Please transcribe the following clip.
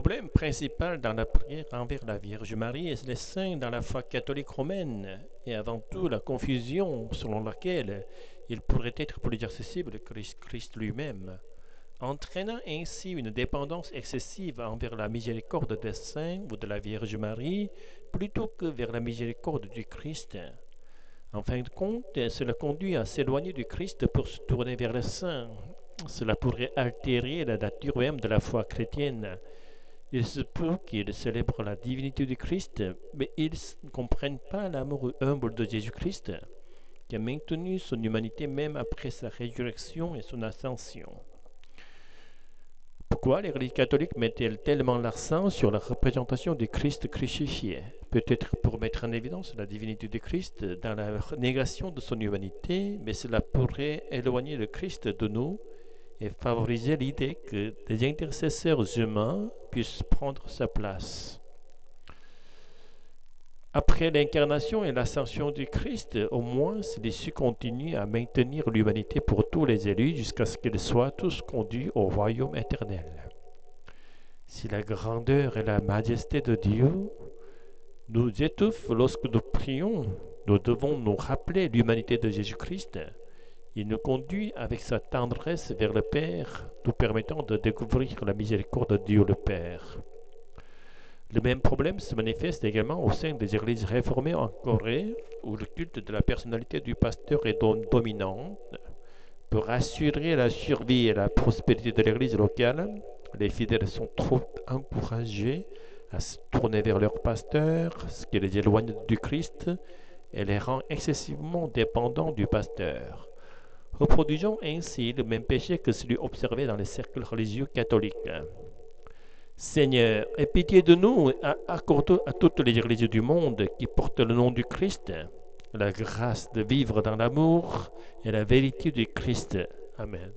problème principal dans la prière envers la Vierge Marie est les saints dans la foi catholique romaine, et avant tout la confusion selon laquelle il pourrait être plus accessible que Christ lui-même, entraînant ainsi une dépendance excessive envers la miséricorde des saints ou de la Vierge Marie plutôt que vers la miséricorde du Christ. En fin de compte, cela conduit à s'éloigner du Christ pour se tourner vers les saints. Cela pourrait altérer la nature même de la foi chrétienne. Il se peut qu'ils célèbrent la divinité du Christ, mais ils ne comprennent pas l'amour humble de Jésus-Christ, qui a maintenu son humanité même après sa résurrection et son ascension. Pourquoi l'Église catholique met-elle tellement l'accent sur la représentation du Christ crucifié? Peut-être pour mettre en évidence la divinité du Christ dans la négation de son humanité, mais cela pourrait éloigner le Christ de nous et favoriser l'idée que des intercesseurs humains puissent prendre sa place. Après l'incarnation et l'ascension du Christ, au moins celui-ci continue à maintenir l'humanité pour tous les élus jusqu'à ce qu'ils soient tous conduits au royaume éternel. Si la grandeur et la majesté de Dieu nous étouffent lorsque nous prions, nous devons nous rappeler l'humanité de Jésus-Christ. Il nous conduit avec sa tendresse vers le Père, nous permettant de découvrir la miséricorde de Dieu le Père. Le même problème se manifeste également au sein des églises réformées en Corée, où le culte de la personnalité du pasteur est dominant. Pour assurer la survie et la prospérité de l'église locale, les fidèles sont trop encouragés à se tourner vers leur pasteur, ce qui les éloigne du Christ et les rend excessivement dépendants du pasteur, reproduisant ainsi le même péché que celui observé dans les cercles religieux catholiques. Seigneur, aie pitié de nous et accorde à toutes les églises du monde qui portent le nom du Christ la grâce de vivre dans l'amour et la vérité du Christ. Amen.